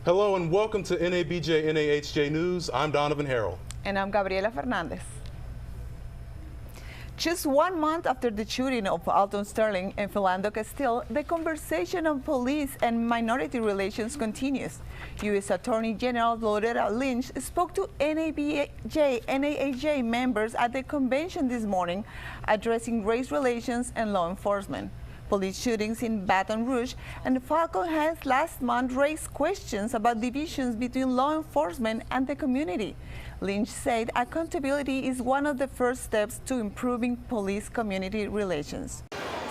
Hello and welcome to NABJ NAHJ News. I'm Donovan Harrell. And I'm Gabriela Fernandez. Just 1 month after the shooting of Alton Sterling and Philando Castile, the conversation on police and minority relations continues. U.S. Attorney General Loretta Lynch spoke to NABJ members at the convention this morning, addressing race relations and law enforcement. Police shootings in Baton Rouge and Falcon Heights last month raised questions about divisions between law enforcement and the community. Lynch said accountability is one of the first steps to improving police-community relations.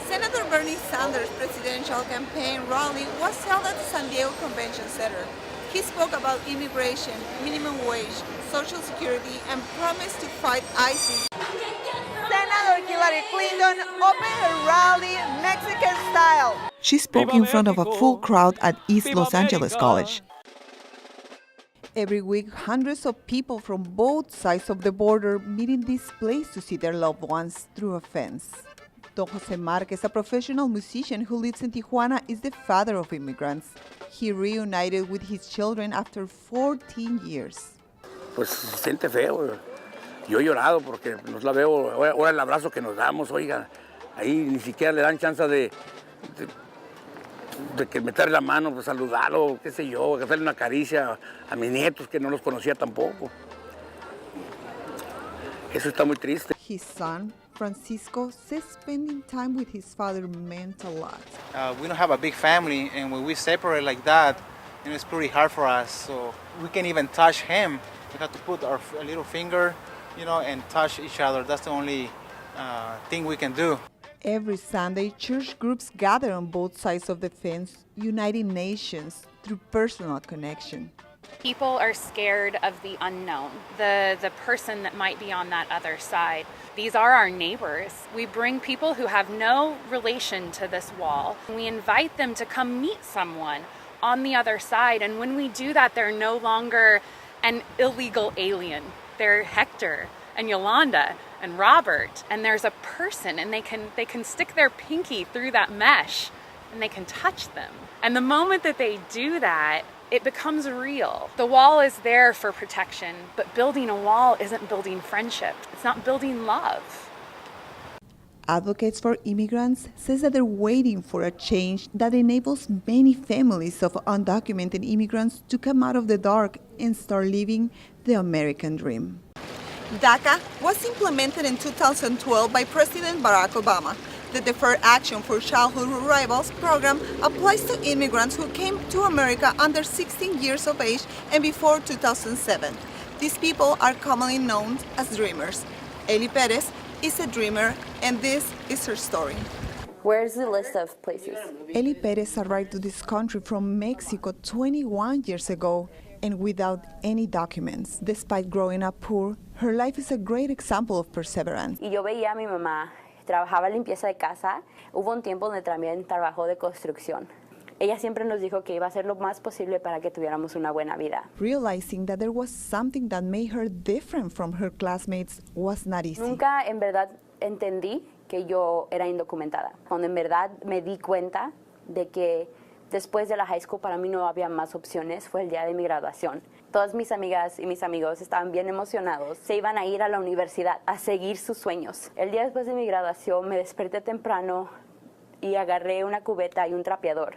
Senator Bernie Sanders' presidential campaign rally was held at the San Diego Convention Center. He spoke about immigration, minimum wage, Social Security, and promised to fight ISIS. Senator Hillary Clinton opened her rally Mexican style. She spoke in front of a full crowd at East Los Angeles College. Every week, hundreds of people from both sides of the border meet in this place to see their loved ones through a fence. Don Jose Marquez, a professional musician who lives in Tijuana, is the father of immigrants. He reunited with his children after 14 years. Pues se siente feo. Yo he llorado porque nos la veo, ahora el abrazo que nos damos, oiga, ahí ni siquiera le dan chance de que meterle la mano, pues saludarlo, qué sé yo, hacerle una caricia a mis nietos que no los conocía tampoco. Eso está muy triste. His son, Francisco, says spending time with his father meant a lot. We don't have a big family, and when we separate like that, it's pretty hard for us. So we can't even touch him. We have to put our little finger, and touch each other. That's the only thing we can do. Every Sunday, church groups gather on both sides of the fence, uniting nations through personal connection. People are scared of the unknown, the person that might be on that other side. These are our neighbors. We bring people who have no relation to this wall. We invite them to come meet someone on the other side, and when we do that, they're no longer an illegal alien. They're Hector and Yolanda and Robert, and there's a person, and they can stick their pinky through that mesh and they can touch them. And the moment that they do that, it becomes real. The wall is there for protection, but building a wall isn't building friendship. It's not building love. Advocates for immigrants says that they're waiting for a change that enables many families of undocumented immigrants to come out of the dark and start living the American dream. DACA was implemented in 2012 by President Barack Obama. The Deferred Action for Childhood Arrivals program applies to immigrants who came to America under 16 years of age and before 2007. These people are commonly known as dreamers. Eli Perez is a dreamer, and this is her story. Where's the list of places? Eli Perez arrived to this country from Mexico 21 years ago and without any documents. Despite growing up poor, her life is a great example of perseverance. Y yo veía a mi mamá, trabajaba limpieza de casa. Hubo un tiempo donde también trabajó de construcción. Ella siempre nos dijo que iba a hacer lo más posible para que tuviéramos una buena vida. Realizing that there was something that made her different from her classmates was not easy. Nunca en verdad entendí que yo era indocumentada. Cuando en verdad me di cuenta de que después de la high school para mí no había más opciones, fue el día de mi graduación. Todas mis amigas y mis amigos estaban bien emocionados. Se iban a ir a la universidad a seguir sus sueños. El día después de mi graduación me desperté temprano y agarré una cubeta y un trapeador.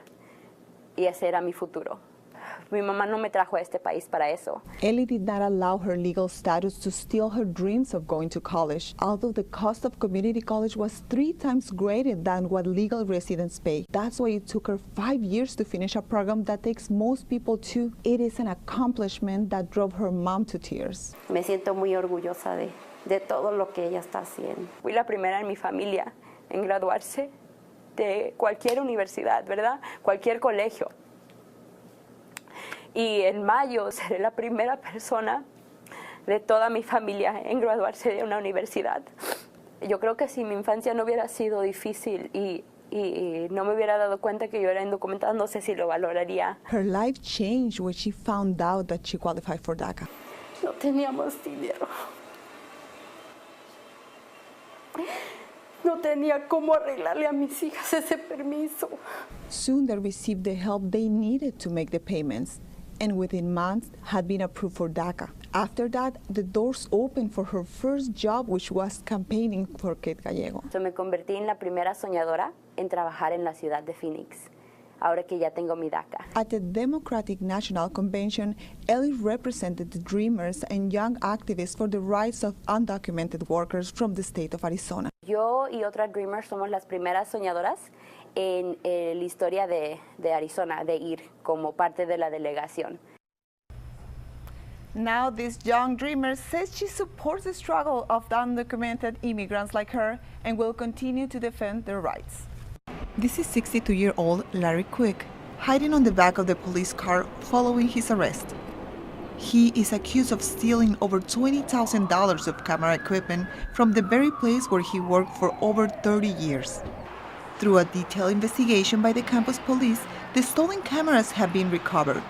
Y ese era mi futuro. Mi mamá no me trajo a este país para eso. Ellie did not allow her legal status to steal her dreams of going to college, although the cost of community college was 3 times greater than what legal residents pay. That's why it took her 5 years to finish a program that takes most people 2. It is an accomplishment that drove her mom to tears. Me siento muy orgullosa de todo lo que ella está haciendo. Fui la primera en mi familia en graduarse de cualquier universidad, ¿verdad? Cualquier colegio. Y en mayo seré la primera persona de toda mi familia en graduarse de una universidad. Yo creo que si mi infancia no hubiera sido difícil y no me hubiera dado cuenta que yo era indocumentada, no sé si lo valoraría. Her life changed when she found out that she qualified for DACA. No teníamos dinero. No tenía cómo arreglarle a mis hijas ese permiso. Soon they received the help they needed to make the payments. and within months had been approved for DACA. After that, the doors opened for her first job, which was campaigning for Kate Gallego. So me convertí en la primera soñadora en trabajar en la ciudad de Phoenix, ahora que ya tengo mi DACA. At the Democratic National Convention, Ellie represented the Dreamers and young activists for the rights of undocumented workers from the state of Arizona. Yo y otras Dreamers somos las primeras soñadoras en la historia de Arizona, de ir como parte de la delegación. Now this young dreamer says she supports the struggle of the undocumented immigrants like her and will continue to defend their rights. This is 62-year-old Larry Quick, hiding on the back of the police car following his arrest. He is accused of stealing over $20,000 of camera equipment from the very place where he worked for over 30 years. Through a detailed investigation by the campus police, the stolen cameras have been recovered.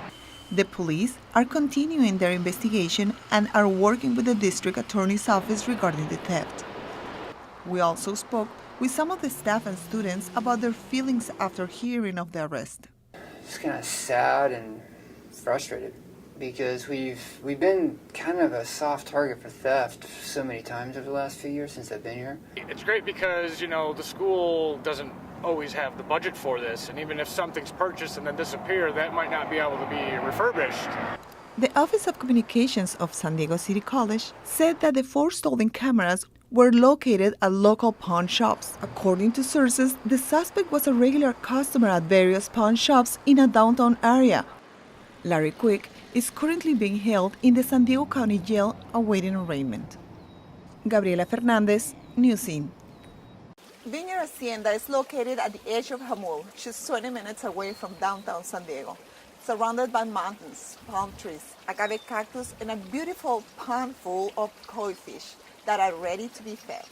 The police are continuing their investigation and are working with the district attorney's office regarding the theft. We also spoke with some of the staff and students about their feelings after hearing of the arrest. Just kind of sad and frustrated because we've been kind of a soft target for theft so many times over the last few years since I've been here. It's great because, the school doesn't always have the budget for this, and even if something's purchased and then disappear, that might not be able to be refurbished. The Office of Communications of San Diego City College said that the 4 stolen cameras were located at local pawn shops. According to sources, the suspect was a regular customer at various pawn shops in a downtown area. Larry Quick is currently being held in the San Diego County Jail awaiting arraignment. Gabriela Fernandez, News Scene. Vineyard Hacienda is located at the edge of Jamul, just 20 minutes away from downtown San Diego. Surrounded by mountains, palm trees, agave cactus, and a beautiful pond full of koi fish that are ready to be fed.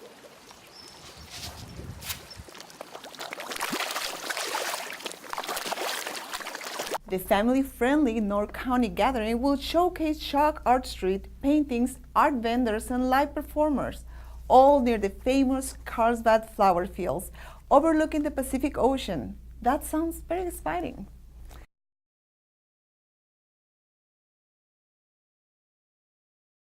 The family-friendly North County gathering will showcase chalk art street, paintings, art vendors, and live performers, all near the famous Carlsbad flower fields overlooking the Pacific Ocean. That sounds very exciting.